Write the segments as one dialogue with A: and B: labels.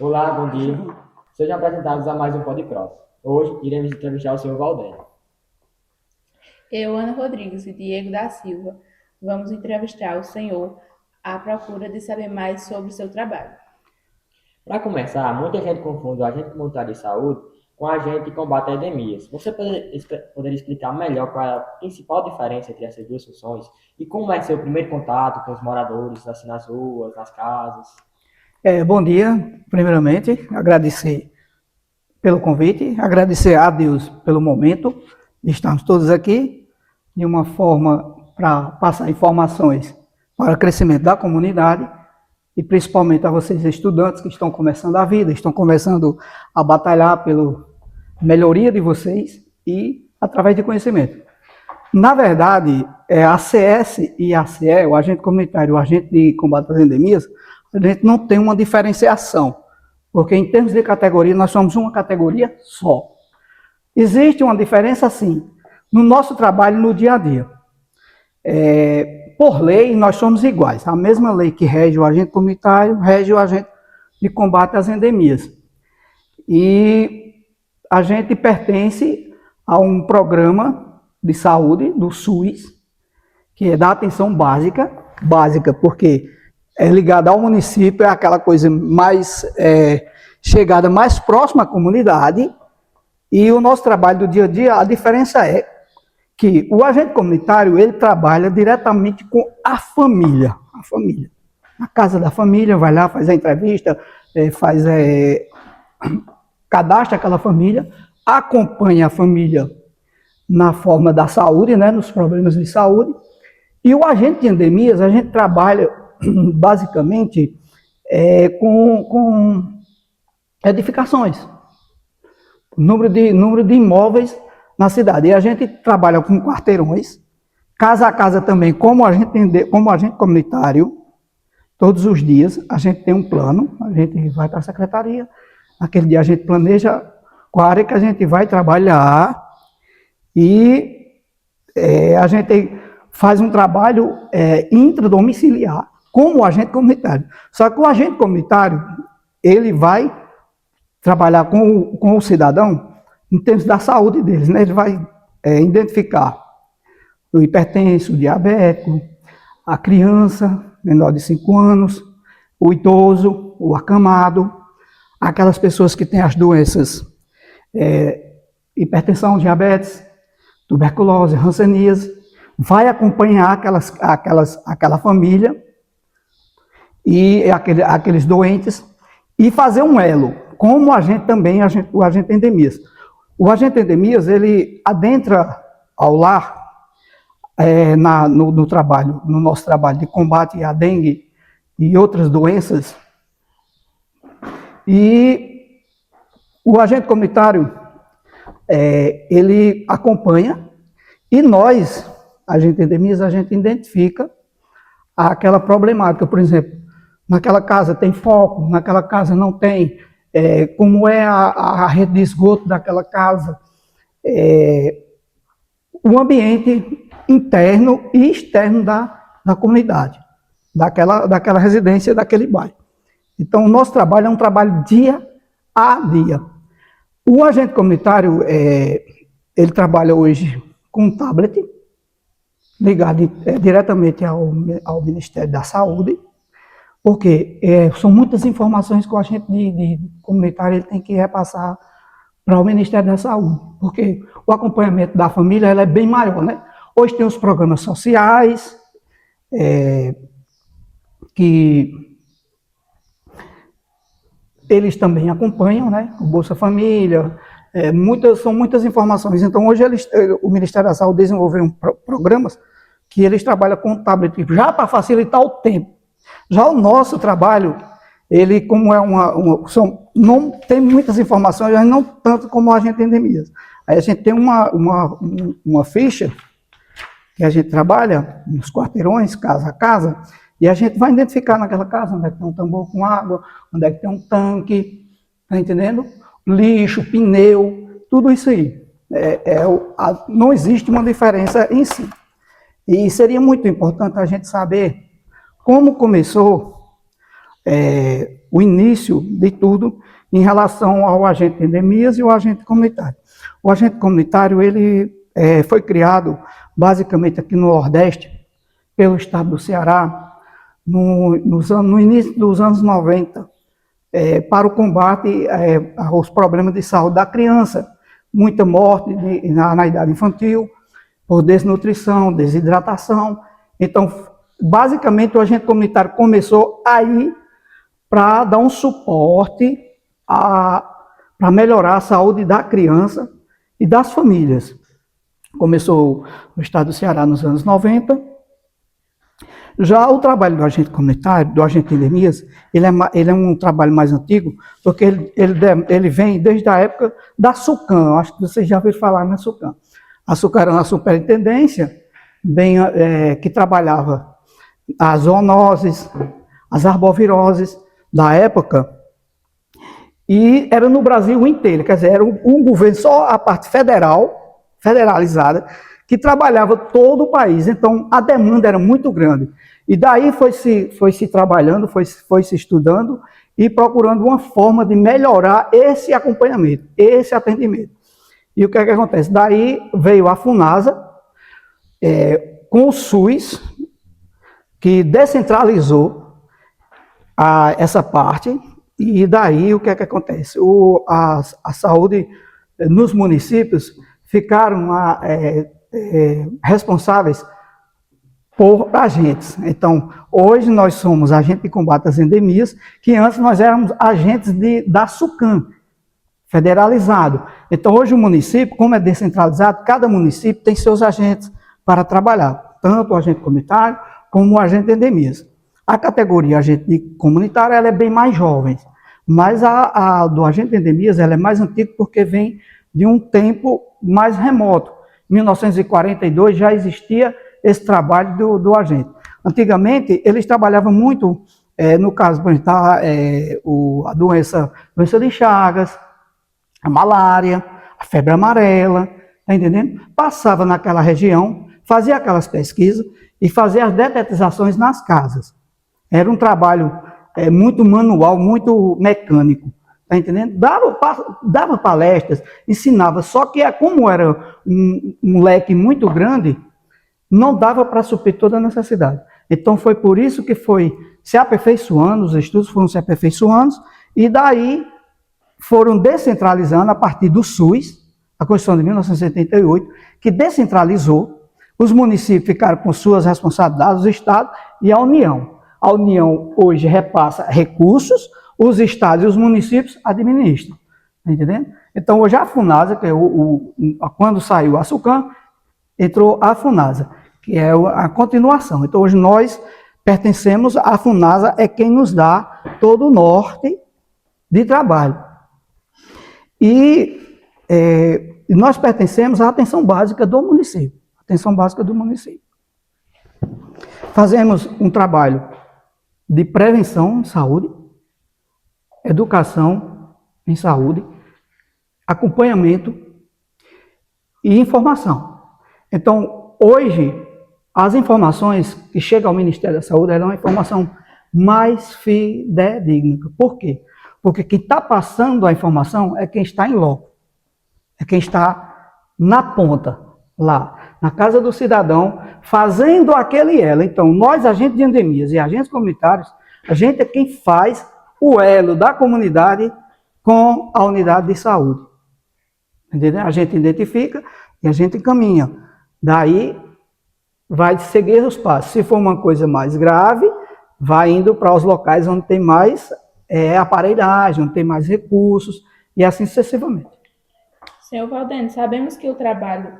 A: Olá, bom dia. Sejam apresentados a mais um Podcross. Hoje iremos entrevistar o Sr. Valdério.
B: Eu, Ana Rodrigues e Diego da Silva, vamos entrevistar o senhor à procura de saber mais sobre o seu trabalho.
A: Para começar, muita gente confunde o agente comunitário de saúde com o agente que combate endemias. Você poderia explicar melhor qual é a principal diferença entre essas duas funções e como é seu primeiro contato com os moradores, assim, nas ruas, nas casas?
C: Bom dia, primeiramente, agradecer pelo convite, agradecer a Deus pelo momento de estarmos todos aqui, de uma forma para passar informações para o crescimento da comunidade e principalmente a vocês estudantes que estão começando a vida, estão começando a batalhar pela melhoria de vocês e através de conhecimento. Na verdade, a CS e a CE, o agente comunitário, o agente de combate às endemias, a gente não tem uma diferenciação, porque em termos de categoria, nós somos uma categoria só. Existe uma diferença, sim, no nosso trabalho no dia a dia. Por lei, nós somos iguais. A mesma lei que rege o agente comunitário, rege o agente de combate às endemias. E a gente pertence a um programa de saúde do SUS, que é da atenção básica porque é ligada ao município, é aquela coisa mais chegada mais próxima à comunidade, e o nosso trabalho do dia a dia, a diferença é que o agente comunitário, ele trabalha diretamente com a família, na casa da família, vai lá, faz a entrevista, cadastra aquela família, acompanha a família na forma da saúde, né, nos problemas de saúde, e o agente de endemias, a gente trabalha basicamente com edificações, número de imóveis na cidade. E a gente trabalha com quarteirões, casa a casa também, como agente comunitário, todos os dias a gente tem um plano, a gente vai para a secretaria, naquele dia a gente planeja qual área que a gente vai trabalhar e a gente faz um trabalho intradomiciliar, como o agente comunitário. Só que o agente comunitário, ele vai trabalhar com o cidadão em termos da saúde deles, né? Ele vai identificar o hipertenso, o diabético, a criança menor de 5 anos, o idoso, o acamado, aquelas pessoas que têm as doenças hipertensão, diabetes, tuberculose, hanseníase, vai acompanhar aquela família e aqueles doentes e fazer um elo, como o agente endemias. O agente endemias, ele adentra ao lar no nosso trabalho de combate à dengue e outras doenças, e o agente comunitário, ele acompanha e nós, agente endemias, a gente identifica aquela problemática. Por exemplo, naquela casa tem foco, naquela casa não tem, como é a rede de esgoto daquela casa, o ambiente interno e externo da comunidade, daquela residência, daquele bairro. Então, o nosso trabalho é um trabalho dia a dia. O agente comunitário, ele trabalha hoje com um tablet, ligado diretamente ao Ministério da Saúde, porque são muitas informações que o agente de comunitário ele tem que repassar para o Ministério da Saúde, porque o acompanhamento da família ela é bem maior, né? Hoje tem os programas sociais, que eles também acompanham, né? O Bolsa Família, são muitas informações. Então, hoje o Ministério da Saúde desenvolveu programas que eles trabalham com o tablet, já para facilitar o tempo. Já o nosso trabalho, ele como não tem muitas informações, mas não tanto como a gente tem endemias. Aí a gente tem uma ficha que a gente trabalha nos quarteirões, casa a casa, e a gente vai identificar naquela casa onde é que tem um tambor com água, onde é que tem um tanque, tá entendendo? Lixo, pneu, tudo isso aí. Não existe uma diferença em si. E seria muito importante a gente saber como começou o início de tudo em relação ao agente de endemias e o agente comunitário. O agente comunitário ele foi criado basicamente aqui no Nordeste, pelo estado do Ceará, no início dos anos 90, para o combate aos problemas de saúde da criança, muita morte na idade infantil, por desnutrição, desidratação. Então, basicamente, o agente comunitário começou aí para dar um suporte para melhorar a saúde da criança e das famílias. Começou no estado do Ceará nos anos 90. Já o trabalho do agente comunitário, do agente de endemias, ele é um trabalho mais antigo, porque ele vem desde a época da SUCAM. Acho que vocês já ouviram falar na SUCAM. A SUCAM era uma superintendência que trabalhava as zoonoses, as arboviroses da época, e era no Brasil inteiro, quer dizer, era um governo, só a parte federalizada, que trabalhava todo o país. Então, a demanda era muito grande. E daí foi se trabalhando, foi se estudando e procurando uma forma de melhorar esse acompanhamento, esse atendimento. E o que é que acontece? Daí veio a FUNASA, com o SUS, que descentralizou essa parte, e daí o que é que acontece? A saúde nos municípios ficaram responsáveis por agentes. Então, hoje nós somos agente de combate às endemias, que antes nós éramos agentes da SUCAM, federalizado. Então, hoje o município, como é descentralizado, cada município tem seus agentes para trabalhar, tanto o agente comunitário como o agente de endemias. A categoria agente comunitário ela é bem mais jovem, mas a do agente de endemias ela é mais antiga porque vem de um tempo mais remoto. Em 1942 já existia esse trabalho do agente. Antigamente, eles trabalhavam muito, no caso, a doença de Chagas, a malária, a febre amarela, tá entendendo? Passava naquela região, fazia aquelas pesquisas e fazia as detetizações nas casas. Era um trabalho muito manual, muito mecânico, tá entendendo? Dava palestras, ensinava, só que como era um leque muito grande, não dava para suprir toda a necessidade. Então foi por isso que foi se aperfeiçoando, os estudos foram se aperfeiçoando, e daí foram descentralizando a partir do SUS, a Constituição de 1978, que descentralizou, os municípios ficaram com suas responsabilidades, os estados e a União. A União hoje repassa recursos, os estados e os municípios administram, tá entendendo? Então hoje a FUNASA, que quando saiu a SUCAM, entrou a FUNASA, que é a continuação. Então hoje nós pertencemos à FUNASA, é quem nos dá todo o norte de trabalho. E nós pertencemos à atenção básica do município. Atenção básica do município. Fazemos um trabalho de prevenção em saúde, educação em saúde, acompanhamento e informação. Então, hoje, as informações que chegam ao Ministério da Saúde é uma informação mais fidedigna. Por quê? Porque quem está passando a informação é quem está em loco, é quem está na ponta, lá, na casa do cidadão, fazendo aquele elo. Então, nós, agentes de endemias e agentes comunitários, a gente é quem faz o elo da comunidade com a unidade de saúde. Entendeu? A gente identifica e a gente encaminha. Daí, vai seguir os passos. Se for uma coisa mais grave, vai indo para os locais onde tem mais aparelhagem, onde tem mais recursos, e assim sucessivamente.
B: Senhor Valdênio, sabemos que o trabalho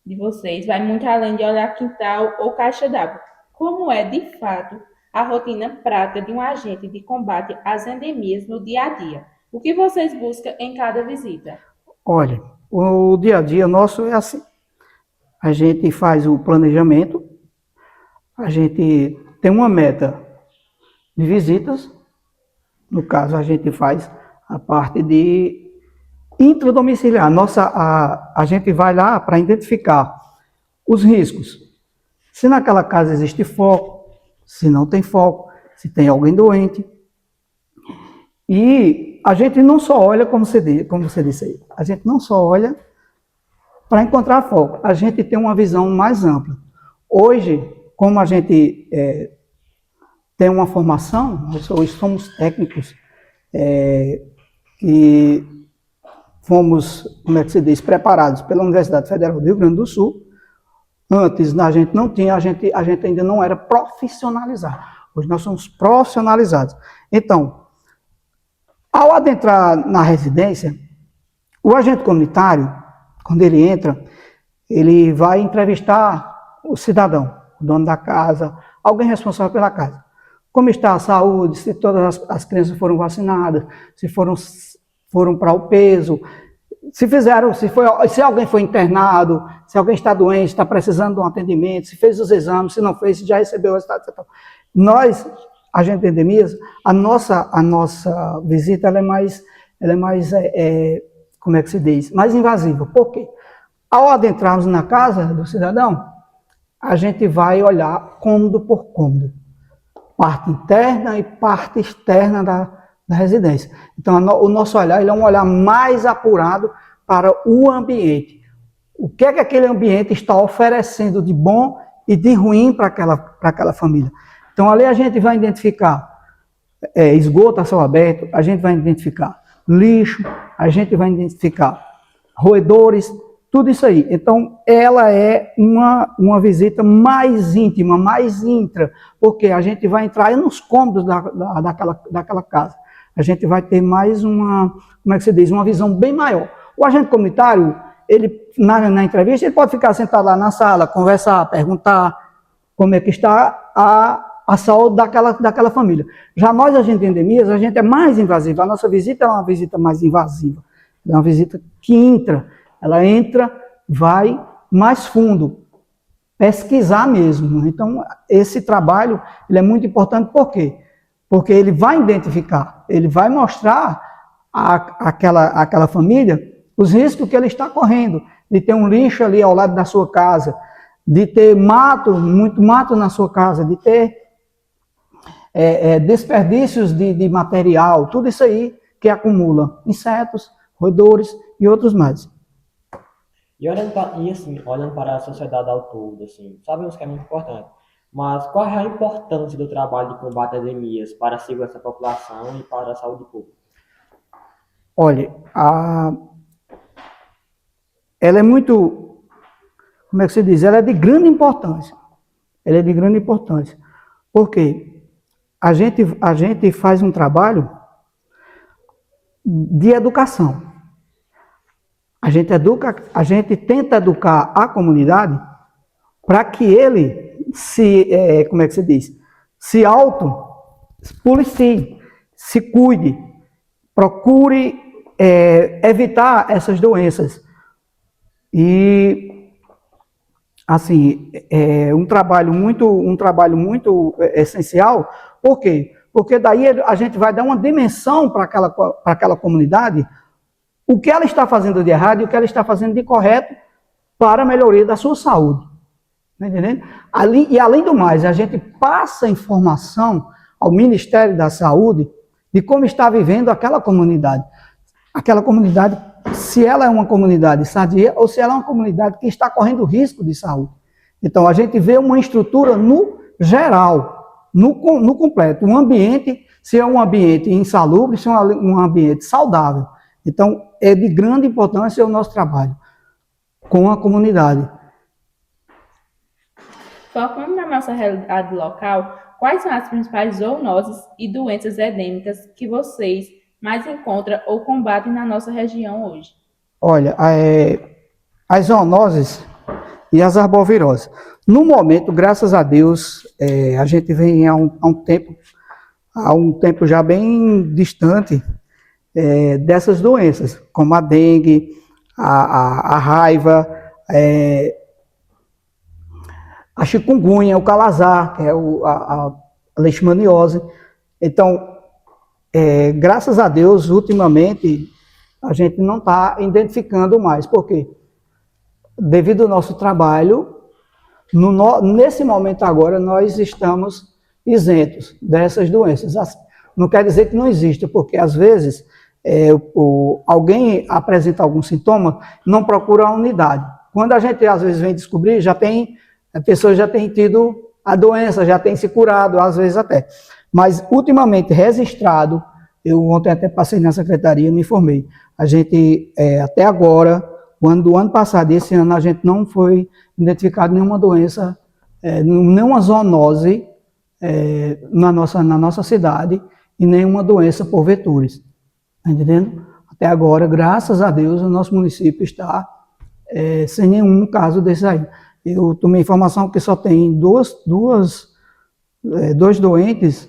B: de vocês vai muito além de olhar quintal ou caixa d'água. Como é, de fato, a rotina prática de um agente de combate às endemias no dia a dia? O que vocês buscam em cada visita?
C: Olha, o dia a dia nosso é assim. A gente faz o planejamento, a gente tem uma meta de visitas, no caso a gente faz a parte de intradomiciliar. A gente vai lá para identificar os riscos. Se naquela casa existe foco, se não tem foco, se tem alguém doente, E a gente não só olha, como você disse aí, a gente não só olha para encontrar foco, a gente tem uma visão mais ampla. Hoje, como a gente tem uma formação, nós hoje somos técnicos que fomos, como é que se diz, preparados pela Universidade Federal do Rio Grande do Sul. Antes a gente não tinha, a gente ainda não era profissionalizado. Hoje nós somos profissionalizados. Então, ao adentrar na residência, o agente comunitário, quando ele entra, ele vai entrevistar o cidadão, o dono da casa, alguém responsável pela casa. Como está a saúde, se todas as crianças foram vacinadas, se foram para o peso, se alguém foi internado, se alguém está doente, está precisando de um atendimento, se fez os exames, se não fez, se já recebeu o resultado, etc. Nós, agente de endemias, a nossa visita ela é mais como é que se diz? Mais invasiva. Por quê? Ao adentrarmos na casa do cidadão, a gente vai olhar cômodo por cômodo. Parte interna e parte externa da residência. Então, o nosso olhar ele é um olhar mais apurado para o ambiente. O que é que aquele ambiente está oferecendo de bom e de ruim para aquela família. Então, ali a gente vai identificar esgoto a céu aberto, a gente vai identificar lixo, a gente vai identificar roedores, tudo isso aí. Então, ela é uma visita mais íntima, mais intra, porque a gente vai entrar nos cômodos daquela casa. A gente vai ter mais como é que se diz, uma visão bem maior. O agente comunitário, ele, na entrevista, ele pode ficar sentado lá na sala, conversar, perguntar como é que está a saúde daquela família. Já nós, agentes de endemias, a gente é mais invasivo. A nossa visita é uma visita mais invasiva. É uma visita que entra. Ela entra, vai mais fundo, pesquisar mesmo. Então, esse trabalho ele é muito importante, por quê? Porque ele vai identificar, ele vai mostrar àquela família os riscos que ele está correndo, de ter um lixo ali ao lado da sua casa, de ter muito mato na sua casa, de ter desperdícios de material, tudo isso aí que acumula insetos, roedores e outros mais.
A: E olhando para a sociedade ao todo, assim, sabemos que é muito importante, mas qual é a importância do trabalho de combate a endemias para a segurança da população e para a saúde pública?
C: Olha, ela é muito, como é que se diz? Ela é de grande importância. Ela é de grande importância. Por quê? A gente faz um trabalho de educação. A gente tenta educar a comunidade para que ele como é que se diz? Se auto-policie, se cuide, procure evitar essas doenças. E, assim, é um trabalho muito essencial. Por quê? Porque daí a gente vai dar uma dimensão para aquela comunidade, o que ela está fazendo de errado e o que ela está fazendo de correto para a melhoria da sua saúde. Está entendendo? E além do mais, a gente passa informação ao Ministério da Saúde de como está vivendo aquela comunidade. Aquela comunidade, se ela é uma comunidade sadia ou se ela é uma comunidade que está correndo risco de saúde. Então, a gente vê uma estrutura no geral, no completo. Um ambiente, se é um ambiente insalubre, se é um ambiente saudável. Então, é de grande importância o nosso trabalho com a comunidade.
B: Focando na nossa realidade local, quais são as principais zoonoses e doenças endêmicas que vocês mais encontram ou combatem na nossa região hoje?
C: Olha, as zoonoses e as arboviroses. No momento, graças a Deus, a gente vem há um tempo já bem distante dessas doenças, como a dengue, a raiva, a chikungunya, o calazar, que é a leishmaniose. Então, graças a Deus, ultimamente, a gente não está identificando mais. Por quê? Devido ao nosso trabalho, nesse momento agora, nós estamos isentos dessas doenças. não quer dizer que não exista, porque às vezes alguém apresenta algum sintoma, não procura a unidade. Quando a gente às vezes vem descobrir, a pessoa já tem tido a doença, já tem se curado, às vezes até. Mas ultimamente registrado, eu ontem até passei na secretaria, me informei. A gente, até agora, do ano passado e esse ano, a gente não foi identificado nenhuma doença, nenhuma zoonose na nossa cidade e nenhuma doença por vetores. Está entendendo? Até agora, graças a Deus, o nosso município está sem nenhum caso desse aí. Eu tomei informação que só tem dois doentes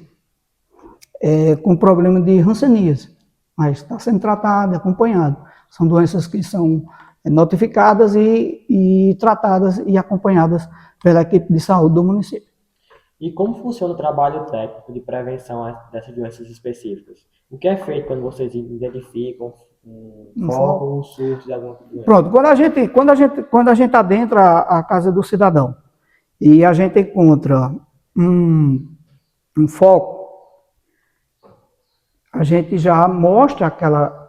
C: com problema de hanseníase, mas está sendo tratado, acompanhado. São doenças que são notificadas e tratadas e acompanhadas pela equipe de saúde do município.
A: E como funciona o trabalho técnico de prevenção dessas doenças específicas? O que é feito quando vocês identificam um foco, um surto de alguma doença?
C: Pronto, quando a gente adentra a casa do cidadão e a gente encontra um foco, a gente já mostra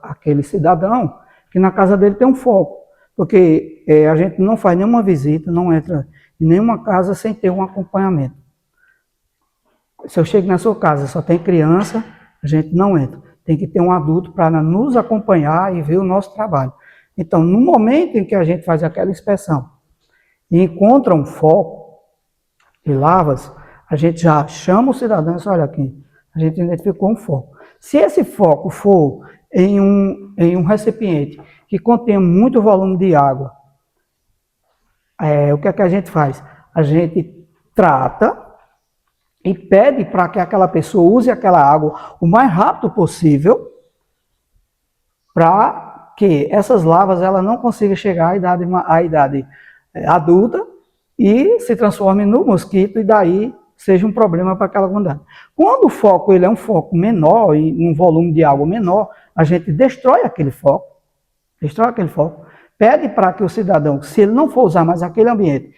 C: aquele cidadão que na casa dele tem um foco, porque a gente não faz nenhuma visita, não entra em nenhuma casa sem ter um acompanhamento. Se eu chego na sua casa só tem criança, a gente não entra. Tem que ter um adulto para nos acompanhar e ver o nosso trabalho. Então, no momento em que a gente faz aquela inspeção e encontra um foco de lavas, a gente já chama o cidadão e diz, olha aqui, a gente identificou um foco. Se esse foco for em um recipiente que contém muito volume de água, o que é que a gente faz? A gente trata e pede para que aquela pessoa use aquela água o mais rápido possível para que essas lavas ela não consigam chegar à idade adulta e se transforme no mosquito e daí seja um problema para aquela comunidade. Quando o foco ele é um foco menor e um volume de água menor, a gente destrói aquele foco, pede para que o cidadão, se ele não for usar mais aquele ambiente,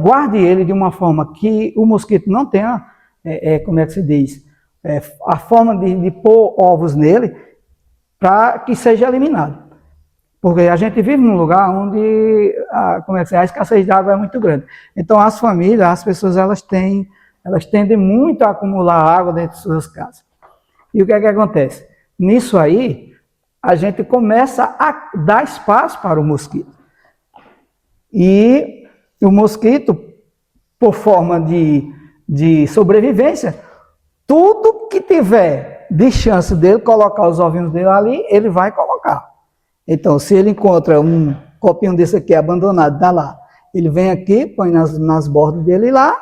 C: guarde ele de uma forma que o mosquito não tenha, como é que se diz, a forma de pôr ovos nele, para que seja eliminado. Porque a gente vive num lugar onde a escassez de água é muito grande. Então as famílias, as pessoas, elas tendem muito a acumular água dentro de suas casas. E o que é que acontece? Nisso aí, a gente começa a dar espaço para o mosquito. E o mosquito, por forma de sobrevivência, tudo que tiver de chance dele colocar os ovinhos dele ali, ele vai colocar. Então, se ele encontra um copinho desse aqui abandonado, dá lá, ele vem aqui, põe nas bordas dele e lá,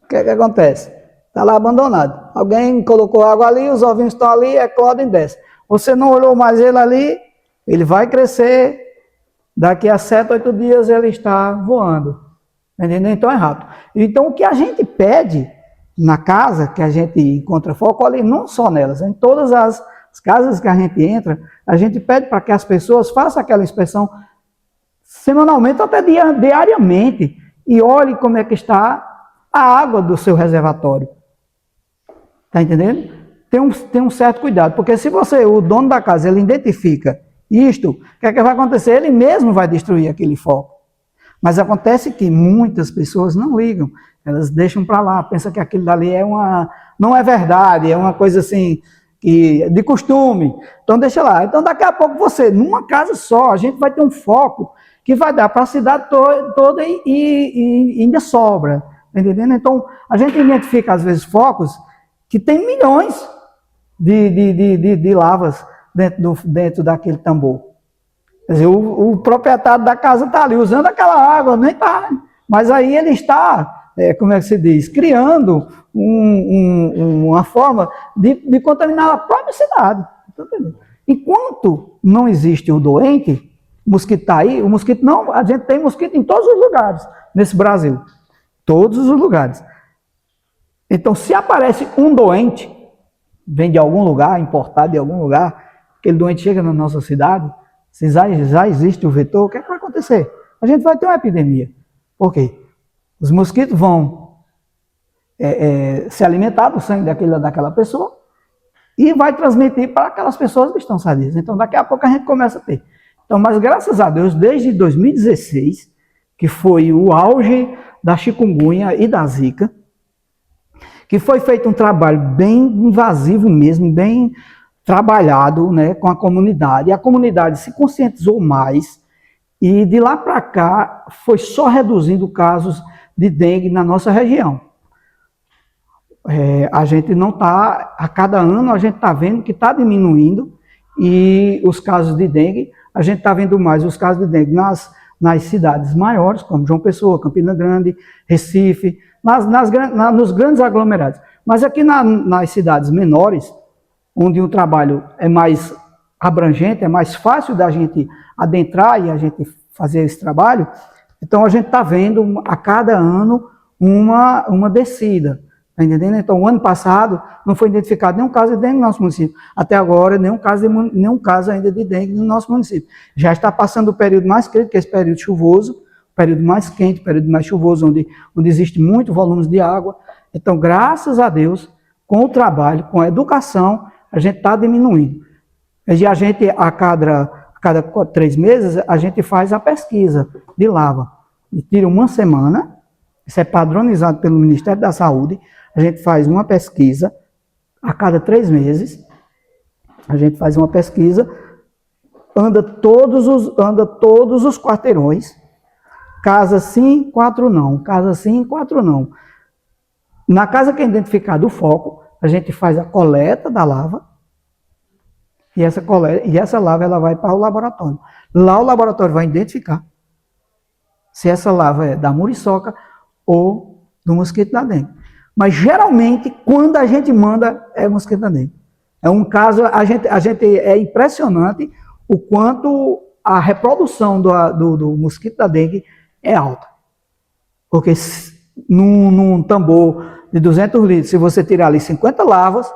C: o que é que acontece? Está lá abandonado. Alguém colocou água ali, os ovinhos estão ali, eclodem e desce. Você não olhou mais ele ali, ele vai crescer, daqui a 7, 8 dias ele está voando. Entendeu? Então é rápido. Então o que a gente pede na casa, que a gente encontra foco ali, não só nelas, em todas as casas que a gente entra, a gente pede para que as pessoas façam aquela inspeção semanalmente, até diariamente, e olhe como é que está a água do seu reservatório. Está entendendo? Tem um certo cuidado, porque se o dono da casa, ele identifica isto, o que é que vai acontecer? Ele mesmo vai destruir aquele foco. Mas acontece que muitas pessoas não ligam, elas deixam para lá, pensam que aquilo dali não é verdade, é uma coisa assim, de costume. Então deixa lá. Então daqui a pouco numa casa só, a gente vai ter um foco que vai dar para a cidade toda e ainda sobra. Tá entendendo? Então a gente identifica às vezes focos que tem milhões de lavas dentro daquele tambor. Quer dizer, o proprietário da casa está ali usando aquela água, nem está. Mas aí ele está, como é que se diz, criando uma forma de contaminar a própria cidade. Enquanto não existe o doente, o mosquito está aí, a gente tem mosquito em todos os lugares nesse Brasil. Todos os lugares. Então, se aparece um doente, vem de algum lugar, importado de algum lugar, aquele doente chega na nossa cidade, se já existe o vetor, o que é que vai acontecer? A gente vai ter uma epidemia. Por quê? Os mosquitos vão se alimentar do sangue daquela pessoa e vai transmitir para aquelas pessoas que estão sadias. Então, daqui a pouco a gente começa a ter. Então, mas graças a Deus, desde 2016, que foi o auge da chikungunya e da zika, que foi feito um trabalho bem invasivo mesmo, bem trabalhado, né, com a comunidade. E a comunidade se conscientizou mais e de lá para cá foi só reduzindo casos de dengue na nossa região. A gente não está, a cada ano a gente está vendo que está diminuindo e os casos de dengue, a gente está vendo mais os casos de dengue nas cidades maiores, como João Pessoa, Campina Grande, Recife, nos grandes aglomerados. Mas aqui nas cidades menores, onde o trabalho é mais abrangente, é mais fácil da gente adentrar e a gente fazer esse trabalho, então a gente está vendo a cada ano uma descida. Tá entendendo? Então, o ano passado não foi identificado nenhum caso de dengue no nosso município. Até agora, nenhum caso ainda de dengue no nosso município. Já está passando o período mais crítico, que é esse período chuvoso, período mais quente, período mais chuvoso, onde existe muito volume de água. Então, graças a Deus, com o trabalho, com a educação, a gente está diminuindo. E a gente, a cada 3 meses, a gente faz a pesquisa de lava. E tira uma semana, isso é padronizado pelo Ministério da Saúde. A gente faz uma pesquisa a cada 3 meses. A gente faz uma pesquisa, anda todos os quarteirões, casa sim, 4 não, casa sim, 4 não. Na casa que é identificado o foco, a gente faz a coleta da lava e essa lava ela vai para o laboratório. Lá o laboratório vai identificar se essa lava é da muriçoca ou do mosquito da dengue. Mas geralmente, quando a gente manda, é mosquito da dengue. É um caso, é impressionante o quanto a reprodução do mosquito da dengue é alta. Porque num tambor de 200 litros, se você tirar ali 50 larvas,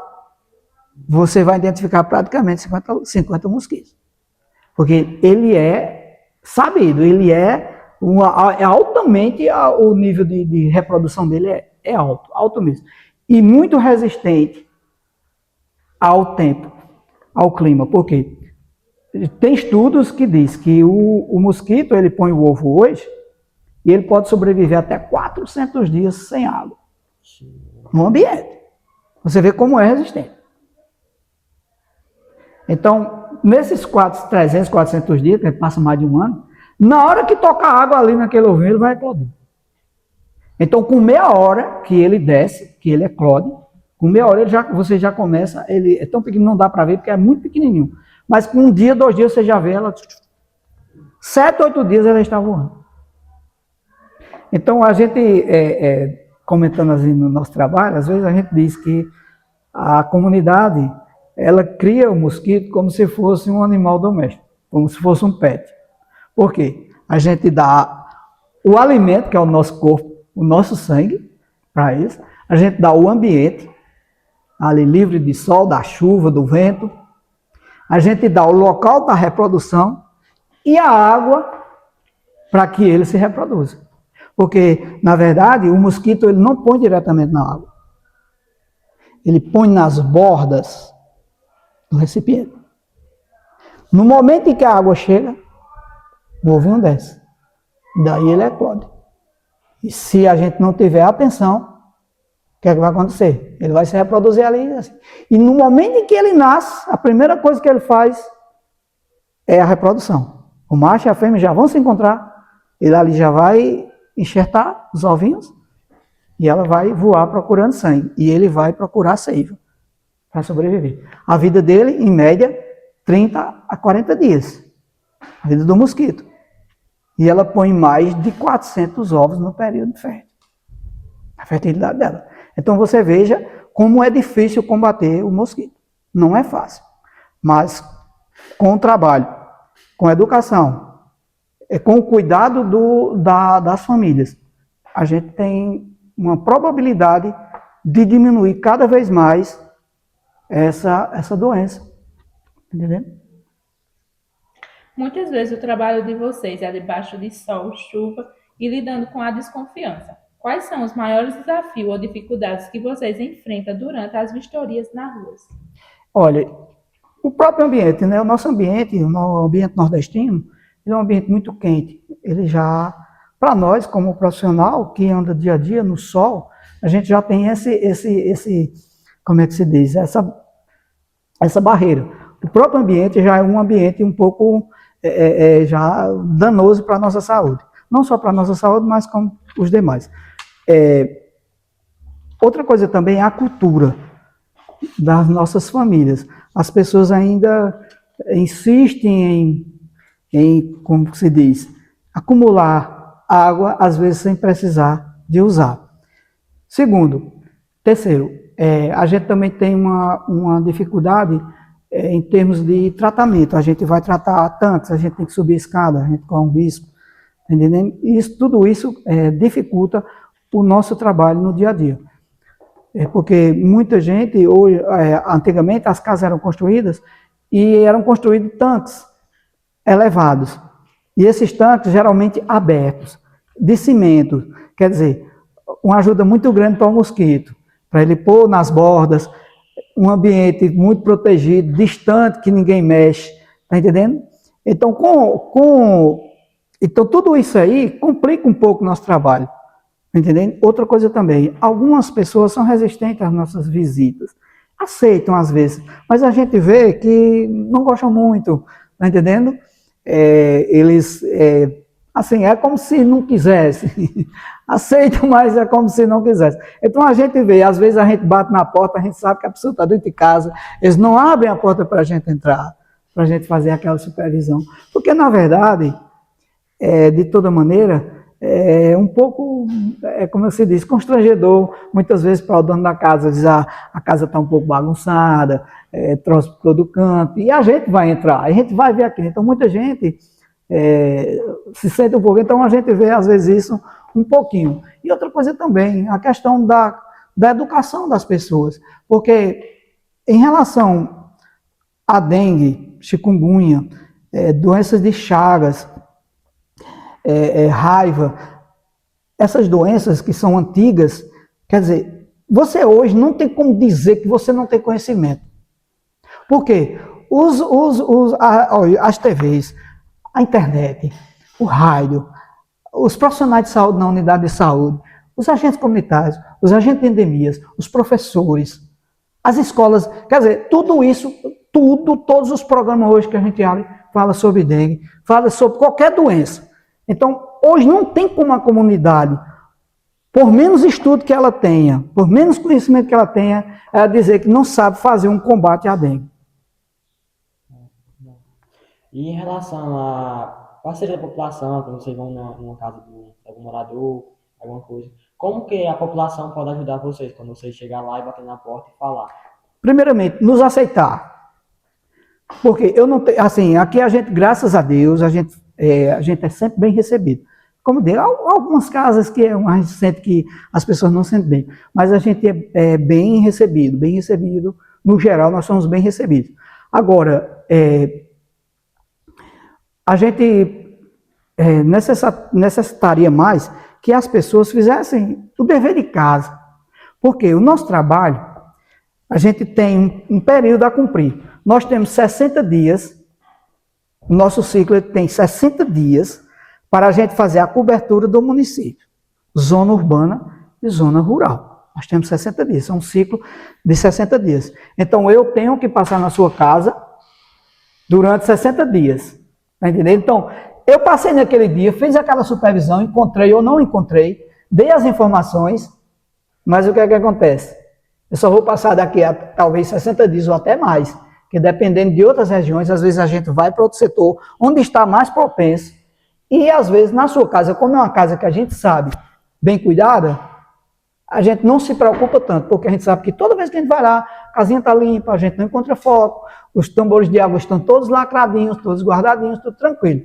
C: você vai identificar praticamente 50 mosquitos. Porque ele é sabido, ele é altamente, o nível de reprodução dele é alto mesmo. E muito resistente ao tempo, ao clima. Por quê? Tem estudos que diz que o mosquito, ele põe o ovo hoje, e ele pode sobreviver até 400 dias sem água, no ambiente. Você vê como é resistente. Então, nesses 300, 400 dias, que passa mais de um ano, na hora que toca água ali naquele ovinho, ele vai eclodir. Então, com meia hora que ele desce, que ele eclode, com meia hora você já começa, ele é tão pequeno, não dá para ver, porque é muito pequenininho. Mas com 1 dia, 2 dias, você já vê ela, 7, 8 dias ela está voando. Então, a gente, comentando assim no nosso trabalho, às vezes a gente diz que a comunidade, ela cria o mosquito como se fosse um animal doméstico, como se fosse um pet. Por quê? A gente dá o alimento, que é o nosso corpo, o nosso sangue, para eles. A gente dá o ambiente, ali livre de sol, da chuva, do vento. A gente dá o local da reprodução e a água para que ele se reproduza. Porque, na verdade, o mosquito ele não põe diretamente na água. Ele põe nas bordas do recipiente. No momento em que a água chega, o ovinho desce. Daí ele eclode. E se a gente não tiver atenção, o que é que vai acontecer? Ele vai se reproduzir ali. Assim. E no momento em que ele nasce, a primeira coisa que ele faz é a reprodução. O macho e a fêmea já vão se encontrar, ele ali já vai enxertar os ovinhos e ela vai voar procurando sangue. E ele vai procurar seiva para sobreviver. A vida dele, em média, 30 a 40 dias. A vida do mosquito. E ela põe mais de 400 ovos no período fértil. A fertilidade dela. Então você veja como é difícil combater o mosquito. Não é fácil. Mas com o trabalho, com a educação, com o cuidado das famílias, a gente tem uma probabilidade de diminuir cada vez mais essa doença. Entendeu?
B: Muitas vezes o trabalho de vocês é debaixo de sol, chuva e lidando com a desconfiança. Quais são os maiores desafios ou dificuldades que vocês enfrentam durante as vistorias nas ruas?
C: Olha, o próprio ambiente, né? O nosso ambiente, o ambiente nordestino, ele é um ambiente muito quente. Ele já, para nós, como profissional que anda dia a dia no sol, a gente já tem como é que se diz? Essa barreira. O próprio ambiente já é um ambiente um pouco já danoso para a nossa saúde. Não só para a nossa saúde, mas como os demais. Outra coisa também é a cultura das nossas famílias. As pessoas ainda insistem como se diz, acumular água, às vezes sem precisar de usar. Terceiro, a gente também tem uma dificuldade em termos de tratamento. A gente vai tratar tanques, a gente tem que subir a escada, a gente corre um risco, tá entendendo? Tudo isso dificulta o nosso trabalho no dia a dia. Porque muita gente, antigamente as casas eram construídas e eram construídos tanques elevados. E esses tanques geralmente abertos, de cimento, quer dizer, uma ajuda muito grande para o mosquito, para ele pôr nas bordas, um ambiente muito protegido, distante, que ninguém mexe, tá entendendo? Então, então tudo isso aí complica um pouco o nosso trabalho. Entendendo? Outra coisa também, algumas pessoas são resistentes às nossas visitas, aceitam às vezes, mas a gente vê que não gostam muito, tá entendendo? Eles, assim, é como se não quisessem, aceitam, mas é como se não quisessem. Então a gente vê, às vezes a gente bate na porta, a gente sabe que a pessoa está dentro de casa, eles não abrem a porta para a gente entrar, para a gente fazer aquela supervisão, porque na verdade, de toda maneira, é um pouco, como se diz, constrangedor, muitas vezes para o dono da casa, diz, a casa está um pouco bagunçada, troço por todo canto, e a gente vai entrar, a gente vai ver aquilo. Então muita gente se sente um pouco, então a gente vê às vezes isso um pouquinho. E outra coisa também, a questão da educação das pessoas, porque em relação à dengue, chikungunya, doenças de Chagas, raiva, essas doenças que são antigas, quer dizer, você hoje não tem como dizer que você não tem conhecimento. Por quê? As TVs, a internet, o rádio, os profissionais de saúde na unidade de saúde, os agentes comunitários, os agentes de endemias, os professores, as escolas, quer dizer, tudo isso, todos os programas hoje que a gente abre, fala sobre dengue, fala sobre qualquer doença. Então, hoje não tem como a comunidade, por menos estudo que ela tenha, por menos conhecimento que ela tenha, ela dizer que não sabe fazer um combate à dengue.
A: E em relação à parceria da população, quando vocês vão numa casa de algum morador, alguma coisa, como que a população pode ajudar vocês quando vocês chegar lá e bater na porta e falar?
C: Primeiramente, nos aceitar. Porque eu não tenho, assim, aqui a gente, graças a Deus, a gente é sempre bem recebido. Como digo, algumas casas que a gente sente que as pessoas não sentem bem, mas a gente é bem recebido, no geral nós somos bem recebidos. Agora, a gente necessitaria mais que as pessoas fizessem o dever de casa, porque o nosso trabalho, a gente tem um período a cumprir. Nós temos 60 dias, o nosso ciclo tem 60 dias para a gente fazer a cobertura do município, zona urbana e zona rural. Nós temos 60 dias, é um ciclo de 60 dias. Então eu tenho que passar na sua casa durante 60 dias, tá entendendo? Então, eu passei naquele dia, fiz aquela supervisão, encontrei ou não encontrei, dei as informações, mas o que é que acontece? Eu só vou passar daqui a talvez 60 dias ou até mais, que dependendo de outras regiões, às vezes a gente vai para outro setor, onde está mais propenso, e às vezes na sua casa, como é uma casa que a gente sabe, bem cuidada, a gente não se preocupa tanto, porque a gente sabe que toda vez que a gente vai lá, a casinha está limpa, a gente não encontra foco, os tambores de água estão todos lacradinhos, todos guardadinhos, tudo tranquilo.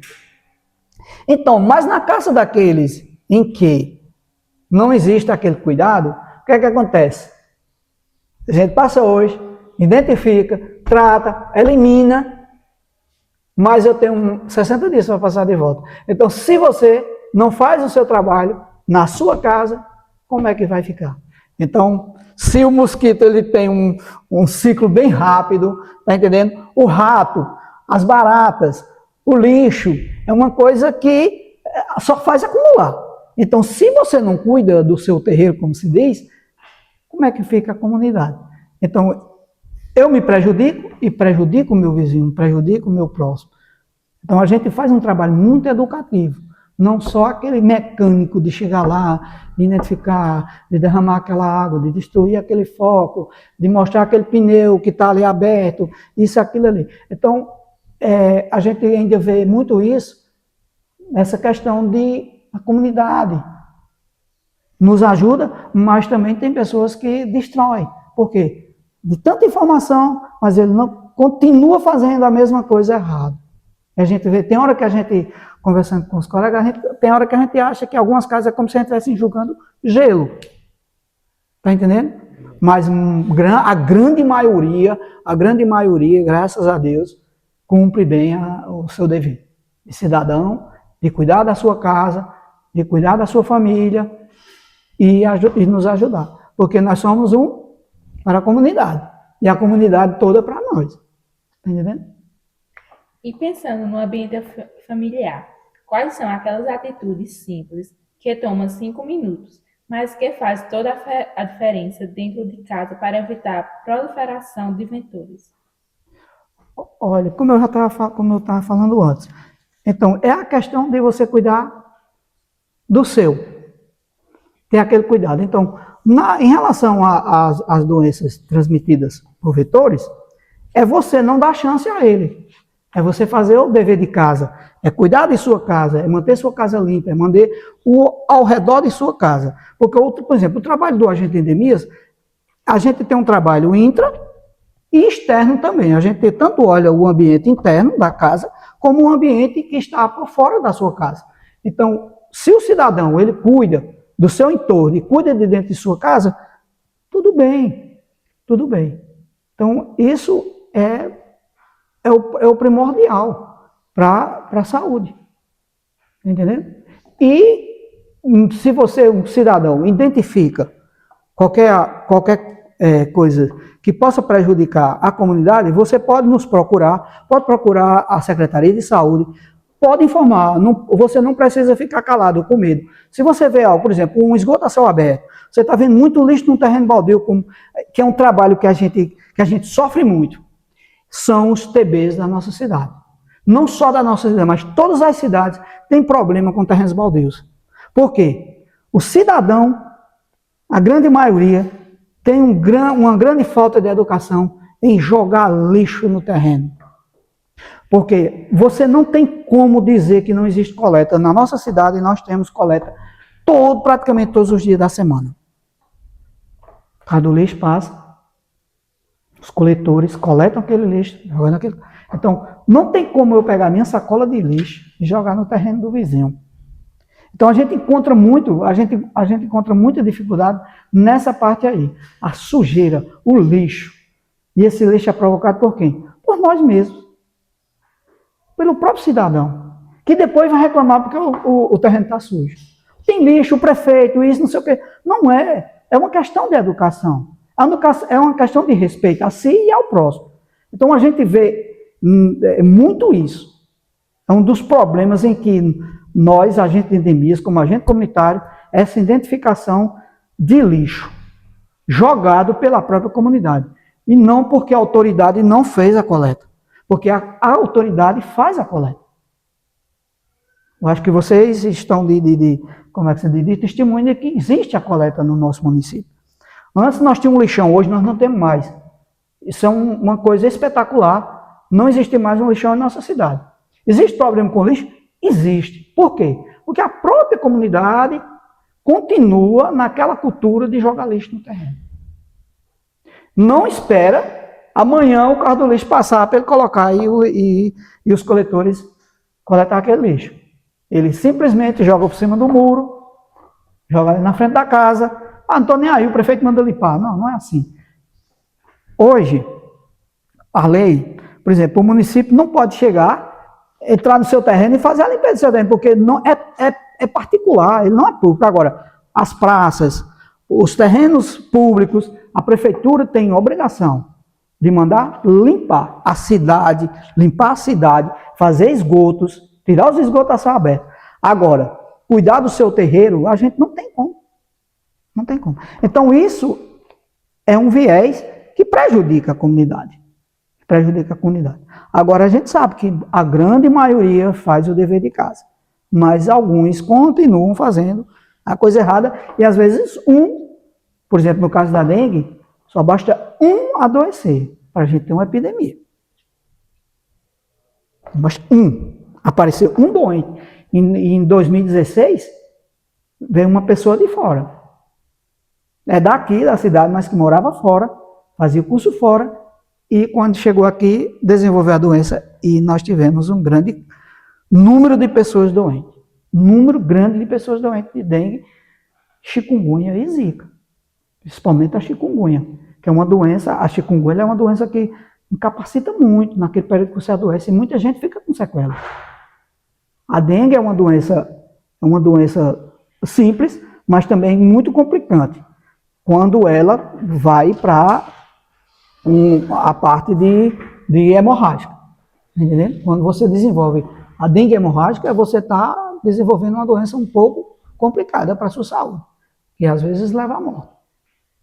C: Então, mas na casa daqueles em que não existe aquele cuidado, o que é que acontece? A gente passa hoje, identifica, trata, elimina, mas eu tenho 60 dias para passar de volta. Então, se você não faz o seu trabalho na sua casa, como é que vai ficar? Então, se o mosquito ele tem um ciclo bem rápido, tá entendendo? O rato, as baratas, o lixo, é uma coisa que só faz acumular. Então, se você não cuida do seu terreiro, como se diz, como é que fica a comunidade? Então, eu me prejudico e prejudico o meu vizinho, prejudico o meu próximo. Então, a gente faz um trabalho muito educativo. Não só aquele mecânico de chegar lá, de identificar, de derramar aquela água, de destruir aquele foco, de mostrar aquele pneu que está ali aberto, isso, aquilo ali. Então, a gente ainda vê muito isso, essa questão de a comunidade nos ajuda, mas também tem pessoas que destroem. Por quê? De tanta informação, mas ele não continua fazendo a mesma coisa errada. A gente vê, tem hora que a gente, conversando com os colegas, tem hora que a gente acha que algumas casas é como se a gente estivesse julgando gelo. Está entendendo? Mas a grande maioria, graças a Deus, cumpre bem o seu dever de cidadão, de cuidar da sua casa, de cuidar da sua família e nos ajudar. Porque nós somos para a comunidade. E a comunidade toda para nós. Está entendendo?
B: E pensando no ambiente familiar, quais são aquelas atitudes simples que tomam 5 minutos, mas que faz toda a diferença dentro de casa para evitar a proliferação de ventores?
C: Olha, como eu estava falando antes, então é a questão de você cuidar do seu, ter aquele cuidado. Então, em relação às doenças transmitidas por vetores, é você não dar chance a ele. É você fazer o dever de casa, é cuidar de sua casa, é manter sua casa limpa, é manter ao redor de sua casa. Porque, por exemplo, o trabalho do agente de endemias, a gente tem um trabalho intra e externo também. A gente tanto olha o ambiente interno da casa, como o ambiente que está por fora da sua casa. Então, se o cidadão ele cuida do seu entorno e cuida de dentro de sua casa, tudo bem, tudo bem. Então, isso é o primordial para a saúde. Entendeu? E se você, um cidadão, identifica qualquer coisa que possa prejudicar a comunidade, você pode nos procurar, pode procurar a Secretaria de Saúde, pode informar, você não precisa ficar calado com medo. Se você vê algo, por exemplo, um esgoto a céu aberto, você está vendo muito lixo no terreno baldio, que é um trabalho que a gente sofre muito, são os TBs da nossa cidade. Não só da nossa cidade, mas todas as cidades têm problema com terrenos baldios. Por quê? O cidadão, a grande maioria, tem uma grande falta de educação em jogar lixo no terreno. Porque você não tem como dizer que não existe coleta. Na nossa cidade nós temos coleta praticamente todos os dias da semana. O carro do lixo passa, os coletores coletam aquele lixo, jogando aquele. Então, não tem como eu pegar minha sacola de lixo e jogar no terreno do vizinho. Então a gente encontra muita dificuldade nessa parte aí. A sujeira, o lixo. E esse lixo é provocado por quem? Por nós mesmos. Pelo próprio cidadão. Que depois vai reclamar porque o terreno está sujo. Tem lixo, o prefeito, isso, não sei o quê. Não é. É uma questão de educação. É uma questão de respeito a si e ao próximo. Então a gente vê muito isso. É um dos problemas em que nós, agentes de endemias, como agente comunitário, essa identificação de lixo jogado pela própria comunidade. E não porque a autoridade não fez a coleta. Porque a autoridade faz a coleta. Eu acho que vocês estão de testemunho de que existe a coleta no nosso município. Antes nós tínhamos um lixão, hoje nós não temos mais. Isso é uma coisa espetacular. Não existe mais um lixão em nossa cidade. Existe problema com lixo? Existe. Por quê? Porque a própria comunidade continua naquela cultura de jogar lixo no terreno. Não espera amanhã o carro do lixo passar para ele colocar e os coletores coletar aquele lixo. Ele simplesmente joga por cima do muro, joga ali na frente da casa. Ah, não estou nem aí, o prefeito manda limpar. Não, não é assim. Hoje, a lei, por exemplo, o município não pode chegar, entrar no seu terreno e fazer a limpeza do seu terreno, porque não é particular, ele não é público. Agora, as praças, os terrenos públicos, a prefeitura tem obrigação de mandar limpar a cidade, fazer esgotos, tirar os esgotos a céu aberto. Agora, cuidar do seu terreiro, a gente não tem como. Não tem como. Então, isso é um viés que prejudica a comunidade. Agora, a gente sabe que a grande maioria faz o dever de casa, mas alguns continuam fazendo a coisa errada, e às vezes por exemplo, no caso da dengue, só basta um adoecer para a gente ter uma epidemia. Basta apareceu um doente. E em 2016, veio uma pessoa de fora. É daqui da cidade, mas que morava fora, fazia o curso fora, e quando chegou aqui, desenvolveu a doença, e nós tivemos um grande número de pessoas doentes. Número grande de pessoas doentes de dengue, chikungunya e zika. Principalmente a chikungunya, que é uma doença, a chikungunya é uma doença que incapacita muito naquele período que você adoece, e muita gente fica com sequela. A dengue é uma doença simples, mas também muito complicante, quando ela vai para a parte de hemorrágica. Entendeu? Quando você desenvolve a dengue hemorrágica, você está desenvolvendo uma doença um pouco complicada para a sua saúde, que às vezes leva à morte.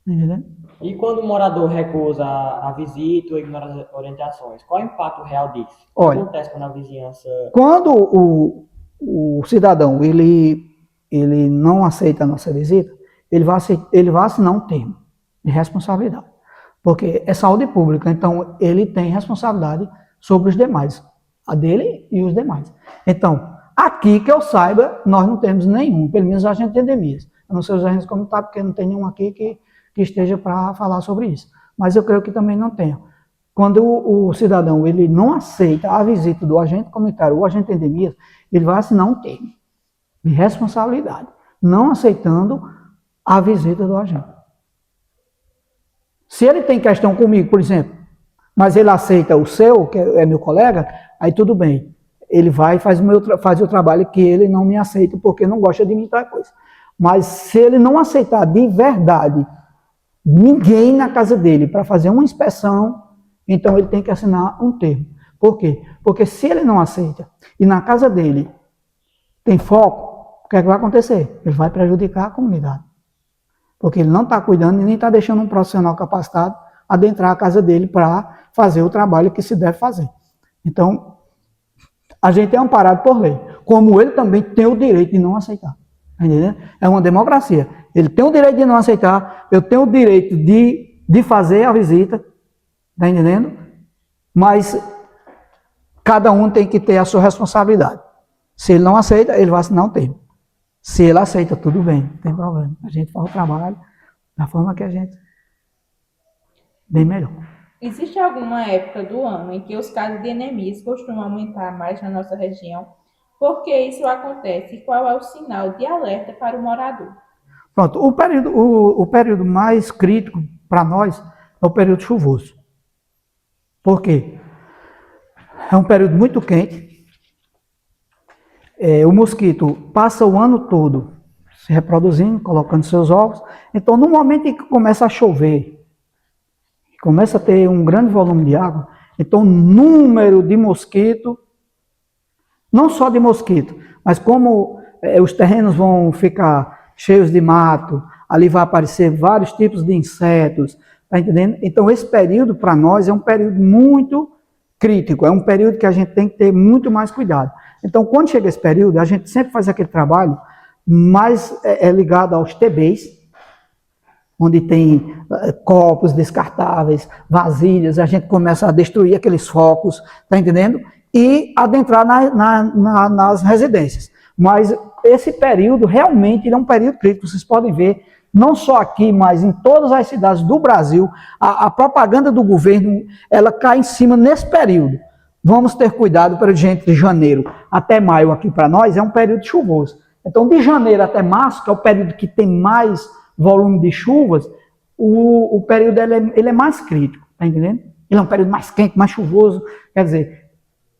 C: Entendeu?
A: E quando o morador recusa a visita ou ignora as orientações, qual é o impacto real disso? O que
C: Olha,
A: acontece quando a vizinhança...
C: Quando o cidadão ele não aceita a nossa visita, ele vai assinar um termo de responsabilidade, porque é saúde pública, então ele tem responsabilidade sobre os demais, a dele e os demais. Então, aqui que eu saiba, nós não temos nenhum, pelo menos a gente tem endemias. Eu não sei os agentes comunitários, porque não tem nenhum aqui que esteja para falar sobre isso. Mas eu creio que também não tenha. Quando o cidadão ele não aceita a visita do agente comunitário ou agente de endemias, ele vai assinar um termo de responsabilidade, não aceitando a visita do agente. Se ele tem questão comigo, por exemplo, mas ele aceita o seu, que é meu colega, aí tudo bem. Ele vai e faz o trabalho que ele não me aceita porque não gosta de mim tal coisa. Mas se ele não aceitar de verdade ninguém na casa dele para fazer uma inspeção, então ele tem que assinar um termo. Por quê? Porque se ele não aceita e na casa dele tem foco, o que é que vai acontecer? Ele vai prejudicar a comunidade. Porque ele não está cuidando e nem está deixando um profissional capacitado adentrar a casa dele para fazer o trabalho que se deve fazer. Então, a gente é amparado por lei, como ele também tem o direito de não aceitar. Entendeu? É uma democracia. Ele tem o direito de não aceitar, eu tenho o direito de fazer a visita, está entendendo? Mas cada um tem que ter a sua responsabilidade. Se ele não aceita, ele vai assinar um termo. Se ele aceita, tudo bem, não tem problema. A gente faz o trabalho da forma que a gente... bem melhor.
B: Existe alguma época do ano em que os casos de anemias costumam aumentar mais na nossa região? Por que isso acontece e qual é o sinal de alerta para o morador?
C: Pronto, o período mais crítico para nós é o período chuvoso. Por quê? É um período muito quente. O mosquito passa o ano todo se reproduzindo, colocando seus ovos. Então, no momento em que começa a chover, começa a ter um grande volume de água, então o número de mosquito, não só de mosquito, mas como os terrenos vão ficar cheios de mato, ali vai aparecer vários tipos de insetos, tá entendendo? Então esse período para nós é um período muito crítico, é um período que a gente tem que ter muito mais cuidado. Então quando chega esse período, a gente sempre faz aquele trabalho mais ligado aos TBs, onde tem copos descartáveis, vasilhas, a gente começa a destruir aqueles focos, tá entendendo? E adentrar nas residências. Mas esse período, realmente, ele é um período crítico. Vocês podem ver, não só aqui, mas em todas as cidades do Brasil, a propaganda do governo, ela cai em cima nesse período. Vamos ter cuidado, para gente, de janeiro até maio aqui para nós, é um período chuvoso. Então, de janeiro até março, que é o período que tem mais volume de chuvas, o período ele é mais crítico, tá entendendo? Ele é um período mais quente, mais chuvoso, quer dizer,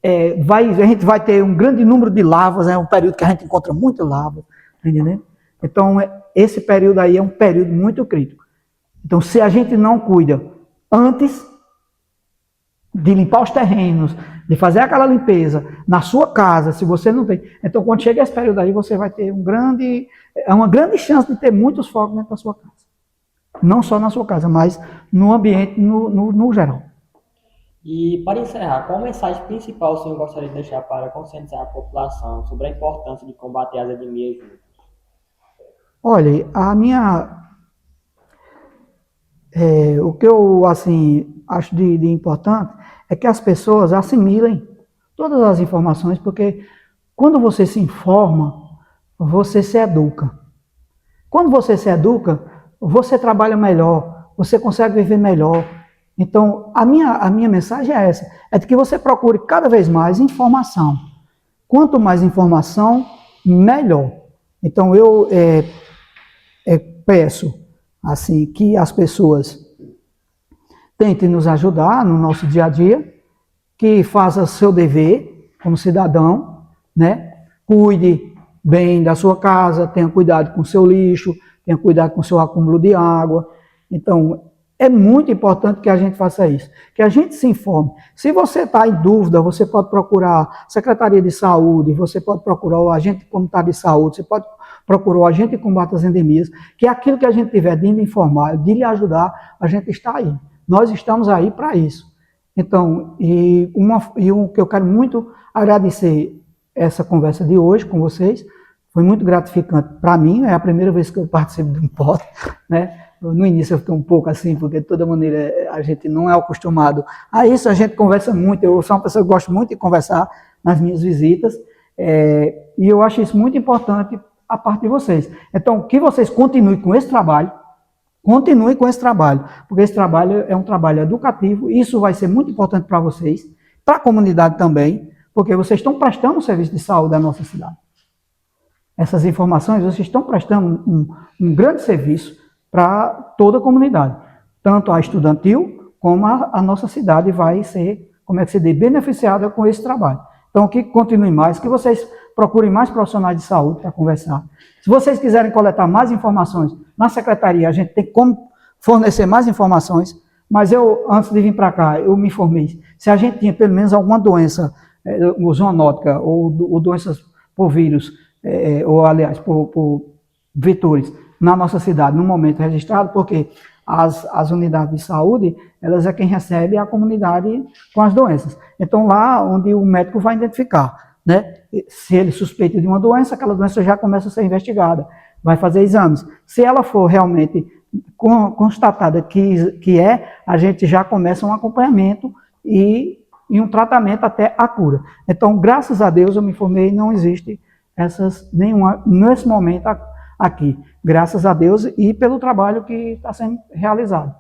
C: a gente vai ter um grande número de lavas, é um período que a gente encontra muita lava, tá entendendo? Então, esse período aí é um período muito crítico. Então, se a gente não cuida antes de limpar os terrenos, de fazer aquela limpeza na sua casa, se você não tem... Então, quando chega esse período aí, você vai ter uma grande chance de ter muitos focos dentro da sua casa. Não só na sua casa, mas no ambiente, no geral.
A: E, para encerrar, qual mensagem principal o senhor gostaria de deixar para conscientizar a população sobre a importância de combater as endemias juntas?
C: Olha, o que eu assim, acho de importante é que as pessoas assimilem todas as informações, porque quando você se informa, você se educa. Quando você se educa, você trabalha melhor, você consegue viver melhor. Então, a minha mensagem é essa, é de que você procure cada vez mais informação. Quanto mais informação, melhor. Então, eu peço assim, que as pessoas tentem nos ajudar no nosso dia a dia, que faça seu dever como cidadão, né? Cuide bem da sua casa, tenha cuidado com o seu lixo, tenha cuidado com o seu acúmulo de água. Então, é muito importante que a gente faça isso, que a gente se informe. Se você está em dúvida, você pode procurar a Secretaria de Saúde, você pode procurar o agente comunitário de saúde, você pode procurar o agente de combate às endemias, que aquilo que a gente tiver de informar, de lhe ajudar, a gente está aí. Nós estamos aí para isso. Então, o que eu quero muito agradecer essa conversa de hoje com vocês, foi muito gratificante para mim, é a primeira vez que eu participo de um pod, né? No início eu fiquei um pouco assim, porque de toda maneira a gente não é acostumado a isso, a gente conversa muito, eu sou uma pessoa que gosto muito de conversar nas minhas visitas, e eu acho isso muito importante a parte de vocês. Então, que vocês continuem com esse trabalho, porque esse trabalho é um trabalho educativo, isso vai ser muito importante para vocês, para a comunidade também, porque vocês estão prestando um serviço de saúde à nossa cidade. Essas informações, vocês estão prestando um grande serviço para toda a comunidade, tanto a estudantil como a nossa cidade vai ser, beneficiada com esse trabalho. Então, que continue mais, que vocês procurem mais profissionais de saúde para conversar. Se vocês quiserem coletar mais informações na secretaria, a gente tem como fornecer mais informações, mas antes de vir para cá, eu me informei se a gente tinha pelo menos alguma doença zoonótica ou doenças por vírus, ou aliás, por vetores, na nossa cidade, no momento registrado, porque as unidades de saúde, elas é quem recebe a comunidade com as doenças. Então, lá onde o médico vai identificar, né? Se ele suspeita de uma doença, aquela doença já começa a ser investigada, vai fazer exames. Se ela for realmente constatada que a gente já começa um acompanhamento e um tratamento até a cura. Então, graças a Deus, eu me informei, não existe nenhuma, nesse momento aqui, graças a Deus e pelo trabalho que está sendo realizado,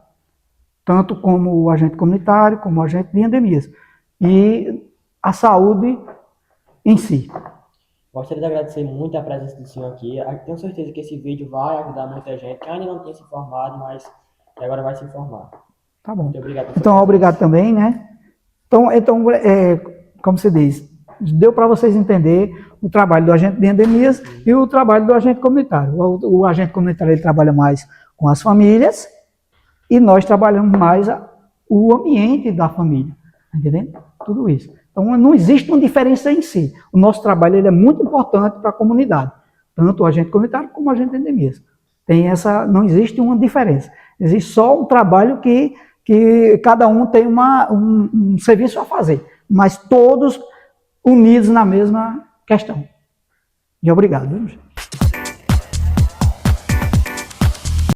C: tanto como o agente comunitário, como o agente de endemias, e a saúde em si.
A: Gostaria de agradecer muito a presença do senhor aqui, tenho certeza que esse vídeo vai ajudar muita gente que ainda não tinha se informado, mas agora vai se informar.
C: Tá bom.
A: Muito obrigado.
C: Então, obrigado também, né? Então, como se diz, deu para vocês entenderem o trabalho do agente de endemias e o trabalho do agente comunitário. O agente comunitário ele trabalha mais com as famílias e nós trabalhamos mais o ambiente da família, entendendo? Tudo isso. Então, não existe uma diferença em si. O nosso trabalho ele é muito importante para a comunidade, tanto o agente comunitário como o agente de endemias. Não existe uma diferença. Existe só um trabalho que cada um tem um serviço a fazer, mas todos unidos na mesma questão. E obrigado.